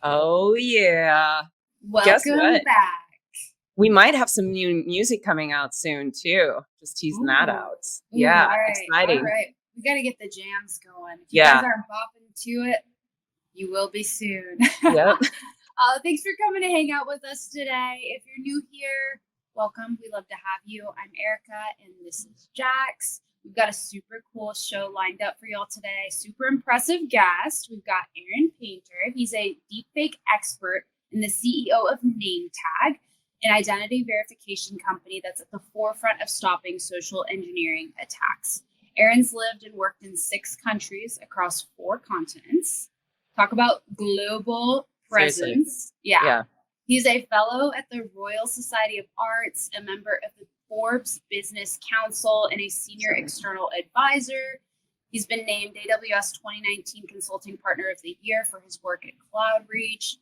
Oh, yeah. Guess Welcome what? back. We might have some new music coming out soon, too. Just teasing that out. Yeah, all right, exciting. All right. We got to get the jams going. If you Yeah. guys aren't bopping to it, you will be soon. Yep. Thanks for coming to hang out with us today. If you're new here, welcome. We love to have you. I'm Erika, and this is Jax. We've got a super cool show lined up for y'all today. Super impressive guest. We've got Aaron Painter. He's a deepfake expert and the CEO of Nametag, an identity verification company that's at the forefront of stopping social engineering attacks. Aaron's lived and worked in 6 countries across 4 continents. Talk about global presence. Yeah. He's a fellow at the Royal Society of Arts, a member of the Forbes Business Council, and a senior external advisor. He's been named AWS 2019 Consulting Partner of the Year for his work at Cloudreach.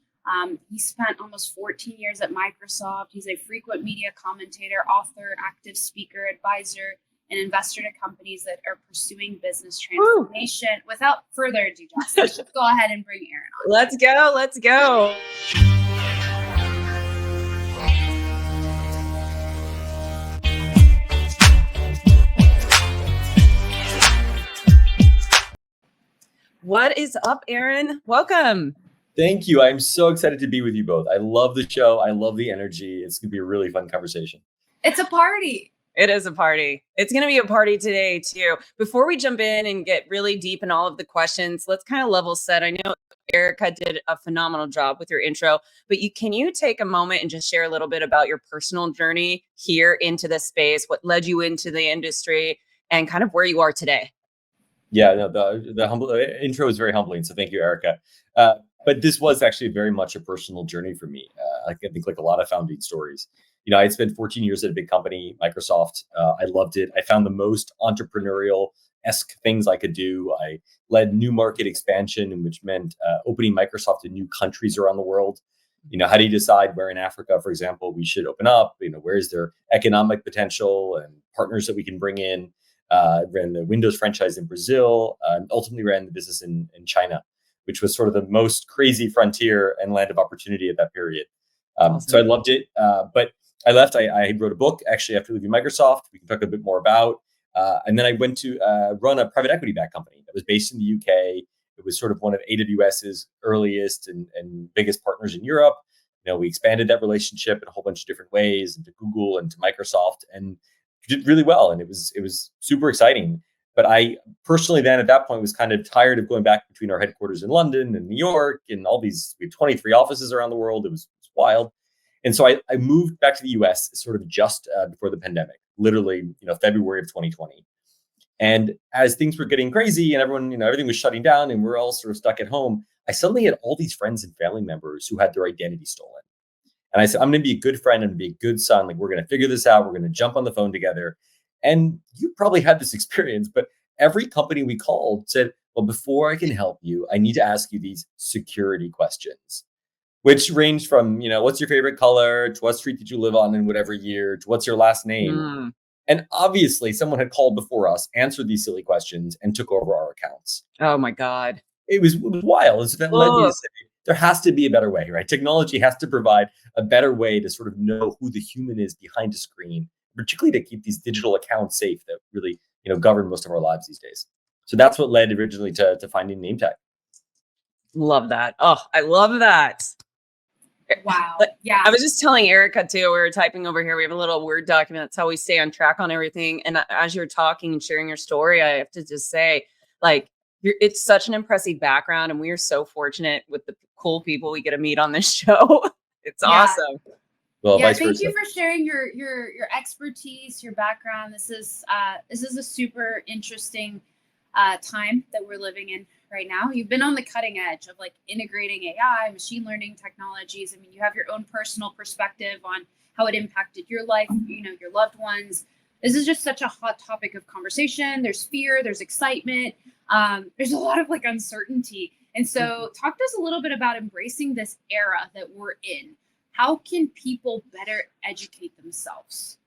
He spent almost 14 years at Microsoft. He's a frequent media commentator, author, active speaker, advisor, and investor to companies that are pursuing business transformation. Woo. Without further ado, Josh, let's just go ahead and bring Aaron on. Let's go. Let's go. What is up, Aaron? Welcome. Thank you. I'm so excited to be with you both. I love the show. I love the energy. It's going to be a really fun conversation. It's a party. It is a party. It's going to be a party today, too. Before we jump in and get really deep in all of the questions, let's kind of level set. I know Erika did a phenomenal job with your intro, but can you take a moment and just share a little bit about your personal journey here into this space, what led you into the industry, and kind of where you are today? Yeah, no, the humble intro is very humbling. So thank you, Erika. But this was actually very much a personal journey for me. I think like a lot of founding stories. I had spent 14 years at a big company, Microsoft. I loved it. I found the most entrepreneurial-esque things I could do. I led new market expansion, which meant opening Microsoft to new countries around the world. How do you decide where in Africa, for example, we should open up? Where is there economic potential and partners that we can bring in? Ran the Windows franchise in Brazil, and ultimately ran the business in China, which was sort of the most crazy frontier and land of opportunity at that period. Awesome. So I loved it. But I left. I wrote a book actually after leaving Microsoft. We can talk a bit more about. And then I went to run a private equity-backed company that was based in the UK. It was sort of one of AWS's earliest and biggest partners in Europe. We expanded that relationship in a whole bunch of different ways into Google and to Microsoft, and did really well. And it was super exciting. But I personally then at that point was kind of tired of going back between our headquarters in London and New York and all these, we had 23 offices around the world. It was wild. And so I moved back to the US sort of just before the pandemic, literally, February of 2020. And as things were getting crazy and everyone, everything was shutting down and we're all sort of stuck at home, I suddenly had all these friends and family members who had their identity stolen. And I said, I'm going to be a good friend and be a good son. Like, we're going to figure this out. We're going to jump on the phone together. And you probably had this experience, but every company we called said, well, before I can help you, I need to ask you these security questions, which ranged from, what's your favorite color, to what street did you live on in whatever year, to what's your last name? And obviously someone had called before us, answered these silly questions, and took over our accounts. Oh my God. It was wild. And so that led me to say, there has to be a better way, right? Technology has to provide a better way to sort of know who the human is behind a screen, particularly to keep these digital accounts safe that really, govern most of our lives these days. So that's what led originally to finding Nametag. Love that. Oh, I love that. Wow. Yeah. I was just telling Erika too, we were typing over here. We have a little Word document. That's how we stay on track on everything. And as you're talking and sharing your story, I have to just say, it's such an impressive background. And we are so fortunate with the cool people we get to meet on this show. It's awesome. Well, thank you for sharing your expertise, your background. This is a super interesting time that we're living in right now. You've been on the cutting edge of like integrating AI, machine learning technologies. I mean, you have your own personal perspective on how it impacted your life, your loved ones. This is just such a hot topic of conversation. There's fear, there's excitement, there's a lot of like uncertainty. And so talk to us a little bit about embracing this era that we're in. How can people better educate themselves?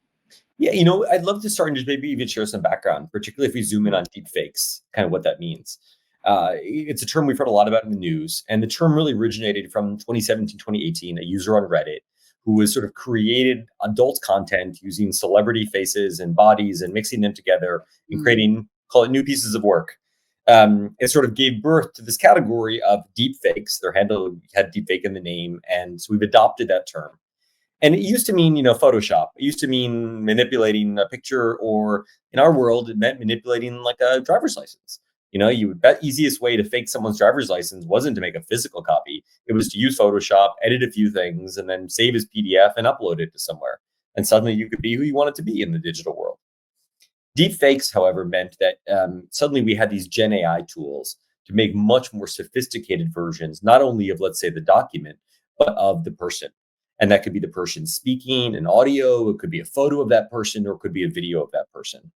Yeah, I'd love to start and just maybe even share some background, particularly if we zoom in on deepfakes, kind of what that means. It's a term we've heard a lot about in the news, and the term really originated from 2017, 2018, a user on Reddit who was sort of created adult content using celebrity faces and bodies and mixing them together and creating, call it, new pieces of work. It sort of gave birth to this category of deepfakes. Their handle had deepfake in the name, and so we've adopted that term. And it used to mean, Photoshop. It used to mean manipulating a picture, or in our world, it meant manipulating like a driver's license. The easiest way to fake someone's driver's license wasn't to make a physical copy. It was to use Photoshop, edit a few things, and then save as PDF and upload it to somewhere. And suddenly you could be who you wanted to be in the digital world. Deepfakes, however, meant that suddenly we had these Gen AI tools to make much more sophisticated versions, not only of, let's say, the document, but of the person. And that could be the person speaking, an audio, it could be a photo of that person, or it could be a video of that person.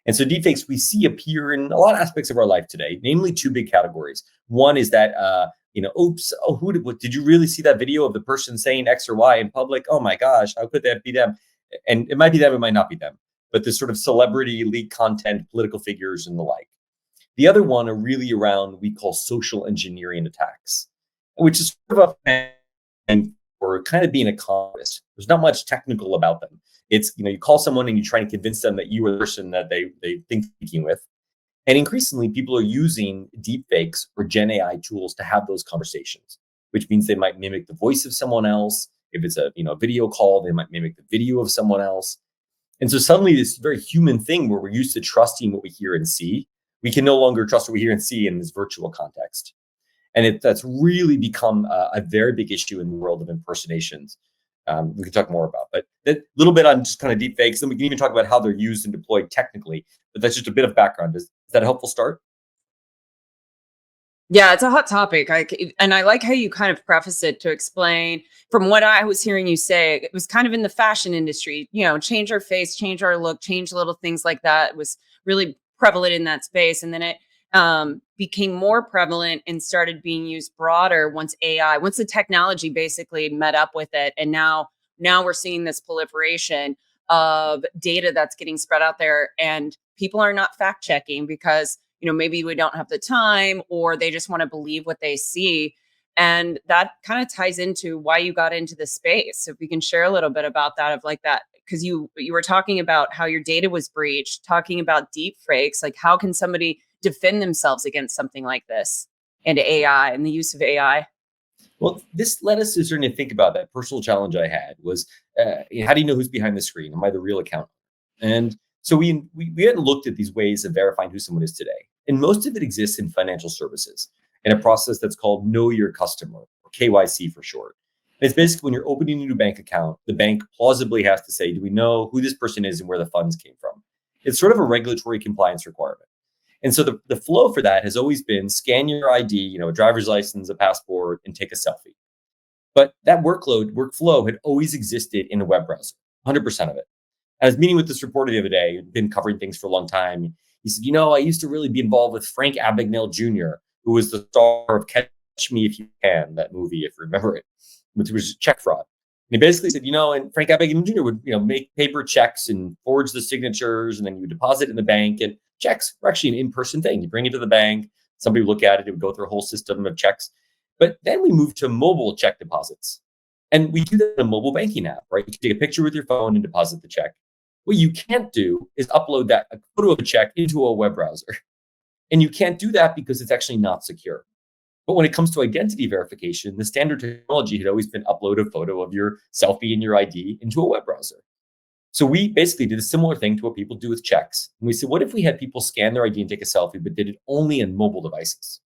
And so deepfakes we see appear in a lot of aspects of our life today, namely two big categories. One is that, did you really see that video of the person saying X or Y in public? Oh my gosh, how could that be them? And it might be them, it might not be them, but this sort of celebrity leaked content, political figures and the like. The other one are really around we call social engineering attacks, which is sort of or kind of being a communist. There's not much technical about them. It's, you call someone and you try to convince them that you are the person that they think speaking with. And increasingly, people are using deepfakes or Gen AI tools to have those conversations, which means they might mimic the voice of someone else. If it's a video call, they might mimic the video of someone else. And so suddenly this very human thing where we're used to trusting what we hear and see, we can no longer trust what we hear and see in this virtual context. And that's really become a very big issue in the world of impersonations. We can talk more about, but a little bit on just kind of deep fakes. Then we can even talk about how they're used and deployed technically. But that's just a bit of background. Is that a helpful start? Yeah, it's a hot topic. And I like how you kind of preface it to explain from what I was hearing you say, it was kind of in the fashion industry, change our face, change our look, change little things like that. It was really prevalent in that space. And then it became more prevalent and started being used broader once the technology basically met up with it. And now we're seeing this proliferation of data that's getting spread out there, and people are not fact checking because, maybe we don't have the time, or they just want to believe what they see. And that kind of ties into why you got into the space. So if you can share a little bit about that, of like that, because you were talking about how your data was breached, talking about deep fakes, like how can somebody defend themselves against something like this and AI and the use of AI? Well, this led us to starting to think about that personal challenge I had was, how do you know who's behind the screen? Am I the real account? And so we hadn't looked at these ways of verifying who someone is today. And most of it exists in financial services in a process that's called Know Your Customer, or KYC for short. And it's basically when you're opening a new bank account, the bank plausibly has to say, do we know who this person is and where the funds came from? It's sort of a regulatory compliance requirement. And so the flow for that has always been scan your ID, a driver's license, a passport, and take a selfie. But that workflow had always existed in a web browser, 100% of it. I was meeting with this reporter the other day, who'd been covering things for a long time. He said, I used to really be involved with Frank Abagnale Jr., who was the star of Catch Me If You Can, that movie, if you remember it, which was check fraud. And he basically said, and Frank Abagnale Jr. would, make paper checks and forge the signatures, and then you would deposit in the bank. And checks were actually an in-person thing. You bring it to the bank, somebody would look at it, it would go through a whole system of checks. But then we moved to mobile check deposits. And we do that in a mobile banking app, right? You can take a picture with your phone and deposit the check. What you can't do is upload a photo of a check into a web browser. And you can't do that because it's actually not secure. But when it comes to identity verification, the standard technology had always been upload a photo of your selfie and your ID into a web browser. So we basically did a similar thing to what people do with checks. And we said, what if we had people scan their ID and take a selfie, but did it only on mobile devices?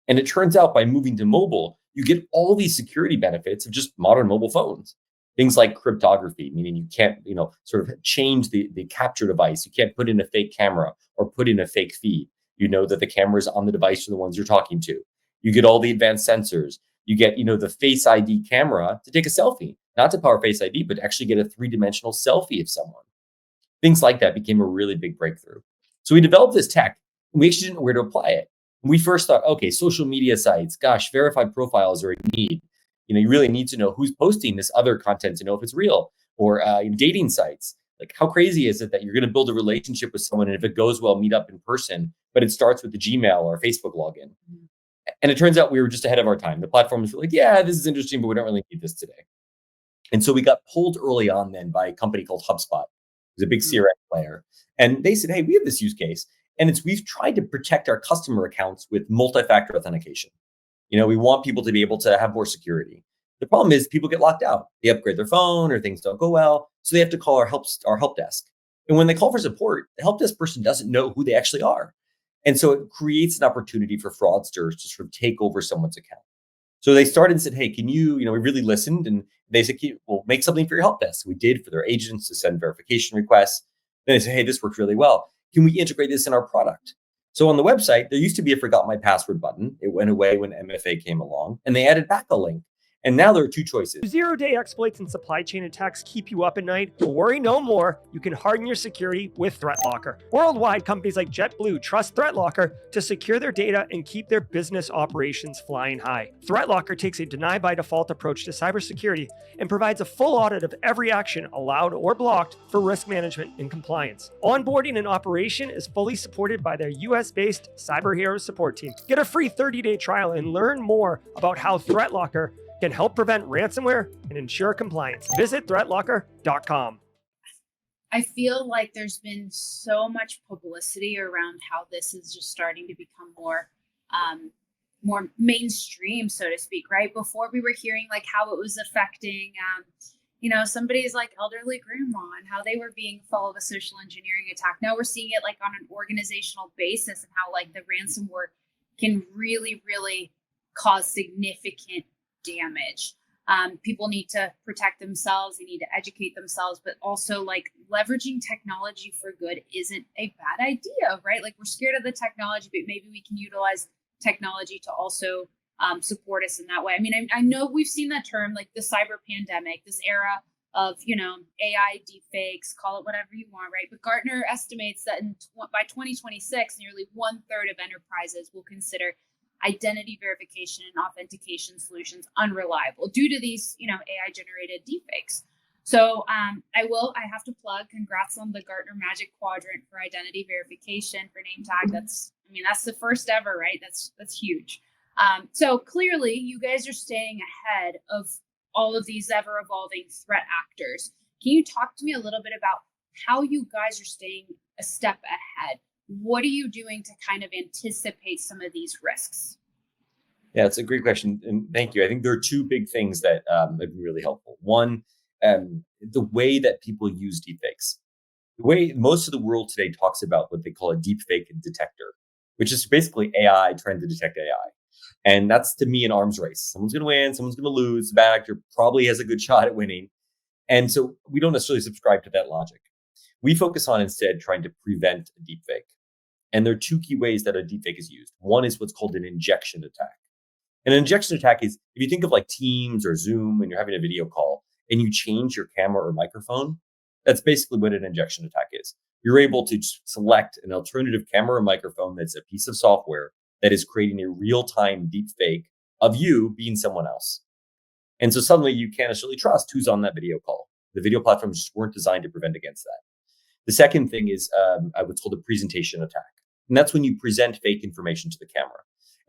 And it turns out by moving to mobile, you get all these security benefits of just modern mobile phones. Things like cryptography, meaning you can't, sort of change the capture device. You can't put in a fake camera or put in a fake feed. You know that the cameras on the device are the ones you're talking to. You get all the advanced sensors. You get, the Face ID camera to take a selfie, not to power Face ID, but actually get a three-dimensional selfie of someone. Things like that became a really big breakthrough. So we developed this tech, and we actually didn't know where to apply it. We first thought, okay, social media sites, gosh, verified profiles are in need. You really need to know who's posting this other content to know if it's real. Or dating sites. Like, how crazy is it that you're going to build a relationship with someone, and if it goes well, meet up in person, but it starts with the Gmail or Facebook login? And it turns out we were just ahead of our time. The platforms were like, yeah, this is interesting, but we don't really need this today. And so we got pulled early on then by a company called HubSpot. It was a big CRM player. And they said, hey, we have this use case. And we've tried to protect our customer accounts with multi-factor authentication. We want people to be able to have more security. The problem is people get locked out. They upgrade their phone or things don't go well. So they have to call our help desk. And when they call for support, the help desk person doesn't know who they actually are. And so it creates an opportunity for fraudsters to sort of take over someone's account. So they started and said, hey, can you, we really listened, and they said, well, make something for your help desk. We did for their agents to send verification requests. Then they said, hey, this works really well. Can we integrate this in our product? So on the website, there used to be a forgot my password button. It went away when MFA came along, and they added back a link. And now there are two choices. Zero-day exploits and supply chain attacks keep you up at night? Worry no more. You can harden your security with ThreatLocker. Worldwide, companies like JetBlue trust ThreatLocker to secure their data and keep their business operations flying high. ThreatLocker takes a deny-by-default approach to cybersecurity and provides a full audit of every action allowed or blocked for risk management and compliance. Onboarding and operation is fully supported by their US-based Cyber Heroes support team. Get a free 30-day trial and learn more about how ThreatLocker can help prevent ransomware and ensure compliance. Visit threatlocker.com. I feel like there's been so much publicity around how this is just starting to become more mainstream, so to speak, right? Before we were hearing like how it was affecting, somebody's like elderly grandma and how they were being followed of a social engineering attack. Now we're seeing it like on an organizational basis and how like the ransomware can really, really cause significant damage. People need to protect themselves. They need to educate themselves, but also like leveraging technology for good isn't a bad idea, right? Like we're scared of the technology, but maybe we can utilize technology to also support us in that way. I mean, I know we've seen that term, like the cyber pandemic, this era of, AI deepfakes, call it whatever you want, right? But Gartner estimates that by 2026, nearly 1/3 of enterprises will consider identity verification and authentication solutions unreliable due to these, AI generated deepfakes. So I have to plug, congrats on the Gartner Magic Quadrant for identity verification for Nametag. That's the first ever, right? That's huge. So clearly you guys are staying ahead of all of these ever evolving threat actors. Can you talk to me a little bit about how you guys are staying a step ahead? What are you doing to kind of anticipate some of these risks? Yeah, it's a great question. And thank you. I think there are two big things that have been really helpful. One, the way that people use deepfakes. The way most of the world today talks about what they call a deepfake detector, which is basically AI trying to detect AI. And that's, to me, an arms race. Someone's going to win, someone's going to lose. The bad actor probably has a good shot at winning. And so we don't necessarily subscribe to that logic. We focus on instead trying to prevent a deepfake. And there are two key ways that a deepfake is used. One is what's called an injection attack. And an injection attack is, if you think of like Teams or Zoom and you're having a video call and you change your camera or microphone, that's basically what an injection attack is. You're able to select an alternative camera or microphone that's a piece of software that is creating a real-time deepfake of you being someone else. And so suddenly you can't necessarily trust who's on that video call. The video platforms just weren't designed to prevent against that. The second thing is what's called a presentation attack. And that's when you present fake information to the camera.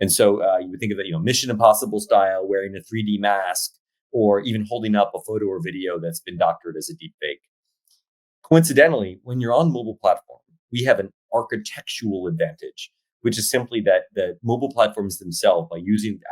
And so you would think of it, Mission Impossible style, wearing a 3D mask, or even holding up a photo or video that's been doctored as a deepfake. Coincidentally, when you're on mobile platform, we have an architectural advantage, which is simply that the mobile platforms themselves, by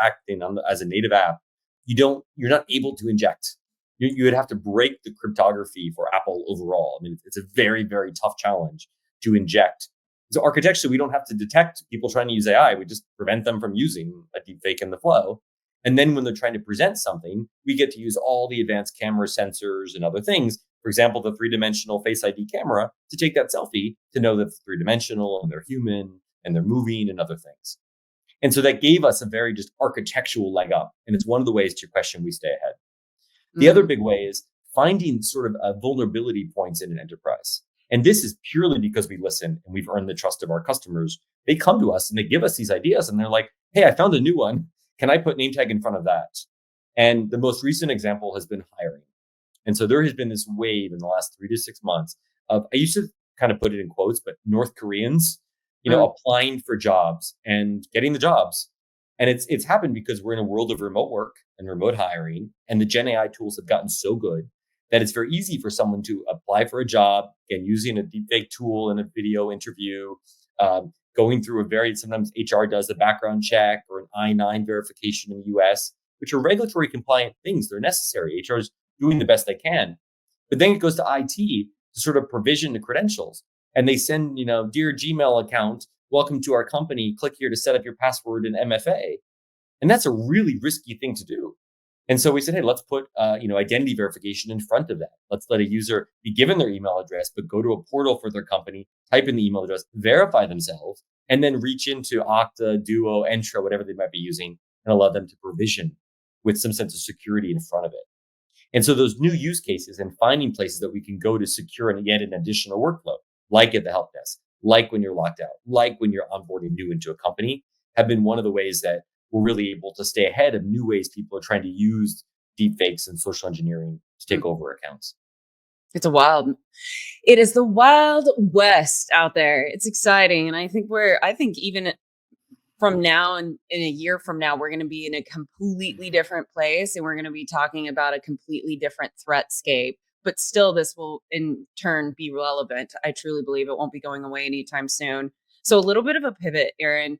acting as a native app, you're not able to inject. You would have to break the cryptography for Apple overall. I mean, it's a very, very tough challenge to inject. So architecturally, we don't have to detect people trying to use AI. We just prevent them from using a deepfake in the flow. And then when they're trying to present something, we get to use all the advanced camera sensors and other things. For example, the three-dimensional Face ID camera to take that selfie to know that it's three-dimensional and they're human and they're moving and other things. And so that gave us a very just architectural leg up. And it's one of the ways, to your question, we stay ahead. The other big way is finding sort of vulnerability points in an enterprise. And this is purely because we listen and we've earned the trust of our customers. They come to us and they give us these ideas and they're like, hey, I found a new one. Can I put Nametag in front of that? And the most recent example has been hiring. And so there has been this wave in the last 3 to 6 months of, I used to kind of put it in quotes, but North Koreans, applying for jobs and getting the jobs. And it's happened because we're in a world of remote work and remote hiring, and the Gen AI tools have gotten so good that it's very easy for someone to apply for a job, again, using a deepfake tool in a video interview, going through sometimes HR does a background check or an I-9 verification in the US, which are regulatory compliant things. They're necessary. HR is doing the best they can. But then it goes to IT to sort of provision the credentials. And they send, dear Gmail account, welcome to our company. Click here to set up your password and MFA. And that's a really risky thing to do. And so we said, hey, let's put, identity verification in front of that. Let's let a user be given their email address, but go to a portal for their company, type in the email address, verify themselves, and then reach into Okta, Duo, Entra, whatever they might be using, and allow them to provision with some sense of security in front of it. And so those new use cases and finding places that we can go to secure and yet an additional workflow, like at the help desk, like when you're locked out, like when you're onboarding new into a company, have been one of the ways that we're really able to stay ahead of new ways people are trying to use deepfakes and social engineering to take over accounts. It is the wild west out there. It's exciting. And I think even from now and in a year from now, we're going to be in a completely different place, and we're going to be talking about a completely different threat scape. But still, this will in turn be relevant. I truly believe it won't be going away anytime soon. So a little bit of a pivot, Aaron,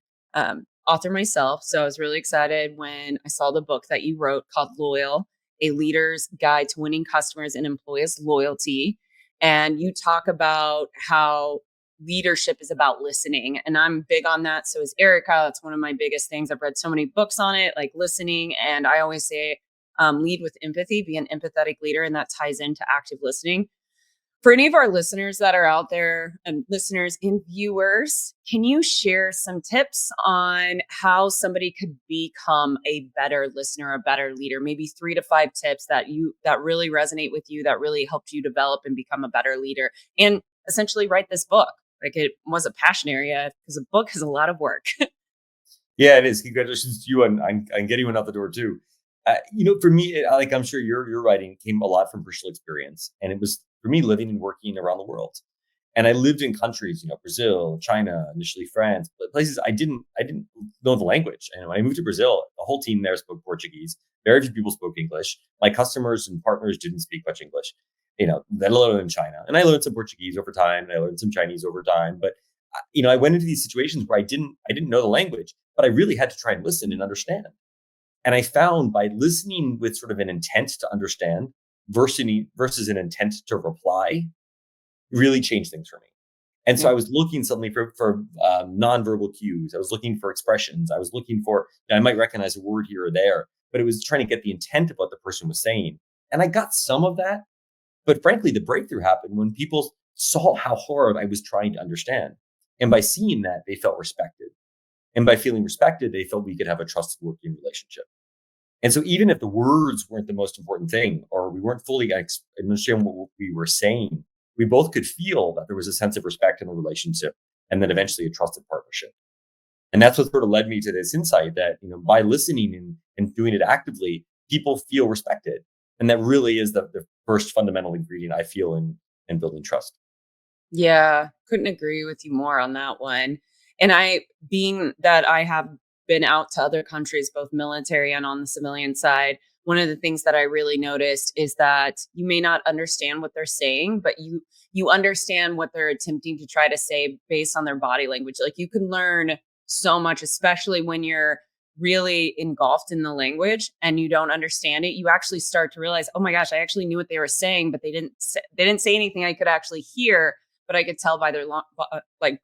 author myself. So I was really excited when I saw the book that you wrote called Loyal, A Leader's Guide to Winning Customers and Employees' Loyalty. And you talk about how leadership is about listening. And I'm big on that. So is Erika. That's one of my biggest things. I've read so many books on it, like listening. And I always say, lead with empathy, be an empathetic leader. And that ties into active listening. For any of our listeners that are out there, and listeners and viewers, can you share some tips on how somebody could become a better listener, a better leader? Maybe 3 to 5 tips that really resonate with you, that really helped you develop and become a better leader, and essentially write this book. Like, it was a passion area because a book is a lot of work. Yeah, it is. Congratulations to you on getting one out the door too. For me, like I'm sure your writing came a lot from personal experience, and it was for me living and working around the world. And I lived in countries, Brazil, China, initially France, but places I didn't know the language. And when I moved to Brazil, the whole team there spoke Portuguese. Very few people spoke English. My customers and partners didn't speak much English, let alone in China. And I learned some Portuguese over time, and I learned some Chinese over time. But I went into these situations where I didn't know the language, but I really had to try and listen and understand. And I found by listening with sort of an intent to understand versus an intent to reply, really changed things for me. And so I was looking suddenly for nonverbal cues. I was looking for expressions. I was looking for, I might recognize a word here or there, but it was trying to get the intent of what the person was saying. And I got some of that. But frankly, the breakthrough happened when people saw how hard I was trying to understand. And by seeing that, they felt respected. And by feeling respected, they felt we could have a trusted working relationship. And so even if the words weren't the most important thing, or we weren't fully understanding what we were saying, we both could feel that there was a sense of respect in the relationship, and then eventually a trusted partnership. And that's what sort of led me to this insight that, by listening and doing it actively, people feel respected. And that really is the first fundamental ingredient I feel in building trust. Yeah, couldn't agree with you more on that one. And being that I have been out to other countries, both military and on the civilian side, one of the things that I really noticed is that you may not understand what they're saying, but you understand what they're attempting to try to say based on their body language. Like, you can learn so much, especially when you're really engulfed in the language and you don't understand it. You actually start to realize, oh my gosh, I actually knew what they were saying, but they didn't say anything I could actually hear, but I could tell by their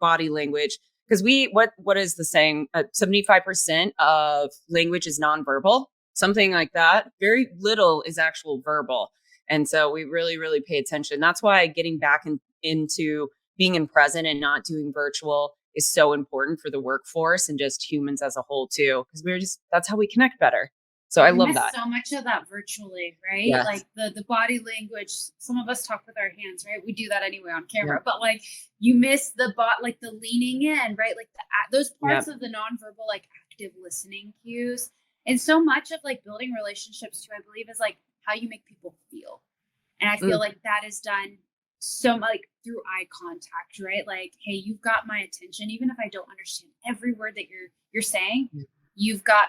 body language. Because what is the saying? 75% of language is nonverbal, something like that. Very little is actual verbal. And so we really, really pay attention. That's why getting back into being in present and not doing virtual is so important for the workforce and just humans as a whole too, because that's how we connect better. So I love miss that. so much of that virtually, right? Yes. Like the body language. Some of us talk with our hands, right? We do that anyway on camera, Yep. but like you miss the like the leaning in, right? Like those parts of the nonverbal, like active listening cues. And so much of like building relationships too, I believe, is like how you make people feel. And I feel like that is done so much like through eye contact, right? Like, hey, you've got my attention, even if I don't understand every word that you're saying. You've got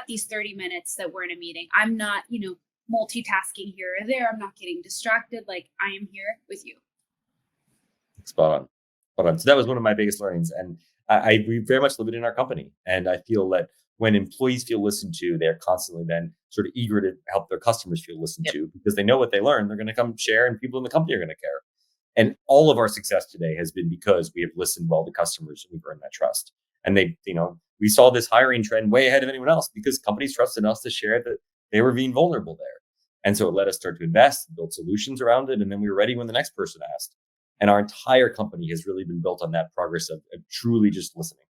these 30 minutes that we're in a meeting. I'm not, multitasking here or there. I'm not getting distracted. Like, I am here with you. Spot on. So that was one of my biggest learnings, and we very much live it in our company. And I feel that when employees feel listened to, they're constantly then sort of eager to help their customers feel listened to, because they know what they learn. They're going to come share, and people in the company are going to care. And all of our success today has been because we have listened well to customers and we've earned that trust. And we saw this hiring trend way ahead of anyone else because companies trusted us to share that they were being vulnerable there. And so it let us start to invest, build solutions around it. And then we were ready when the next person asked. And our entire company has really been built on that progress of truly just listening.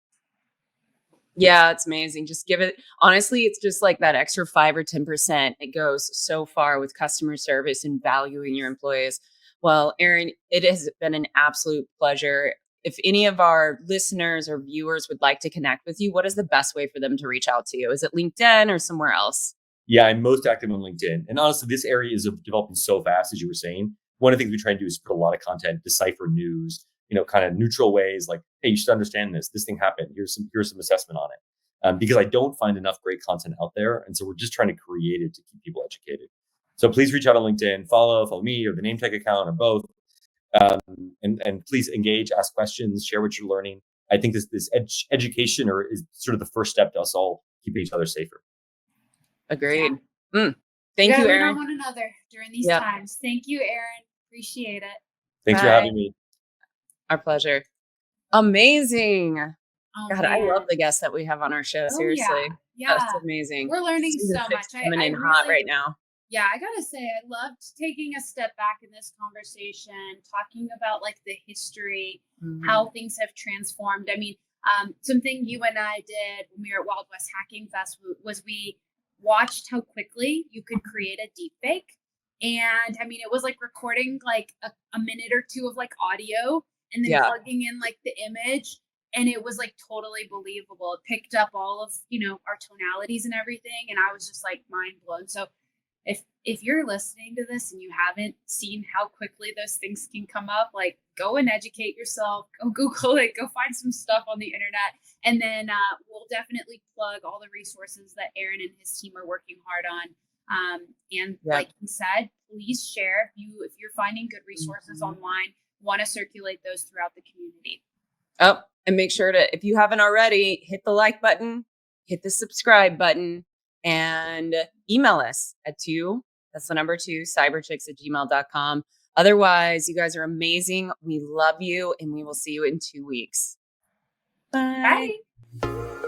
Yeah, it's amazing. Just give it, honestly, it's just like that extra 5 or 10%. It goes so far with customer service and valuing your employees. Well, Erin, it has been an absolute pleasure. If any of our listeners or viewers would like to connect with you, what is the best way for them to reach out to you? Is it LinkedIn or somewhere else? Yeah, I'm most active on LinkedIn. And honestly, this area is developing so fast, as you were saying. One of the things we try and do is put a lot of content, decipher news, kind of neutral ways, like, hey, you should understand this. This thing happened. Here's some assessment on it. Because I don't find enough great content out there. And so we're just trying to create it to keep people educated. So please reach out on LinkedIn, follow me or the Nametag account or both. And please engage, ask questions, share what you're learning. I think this education is sort of the first step to us all keeping each other safer. Agreed. Yeah. Thank you, Erin. On one another during these times. Thank you, Erin. Appreciate it. Thanks for having me. Our pleasure. Amazing. Oh, God, man. I love the guests that we have on our show. Seriously. Yeah. That's amazing. We're learning so much. Coming in hot right now. Yeah, I gotta say, I loved taking a step back in this conversation, talking about like the history, how things have transformed. I mean, something you and I did when we were at Wild West Hacking Fest was we watched how quickly you could create a deepfake. And I mean, it was like recording like a minute or two of like audio and then plugging in like the image. And it was like totally believable. It picked up all of, our tonalities and everything. And I was just like mind blown. So if you're listening to this and you haven't seen how quickly those things can come up, like go and educate yourself, go Google it, go find some stuff on the internet. And then we'll definitely plug all the resources that Erin and his team are working hard on. Like he said, please share if you're finding good resources online, want to circulate those throughout the community. Oh, and make sure to, if you haven't already, hit the like button, hit the subscribe button, and email us at that's the number 2, cyberchicks@gmail.com. Otherwise, you guys are amazing. We love you, and we will see you in 2 weeks. Bye. Bye.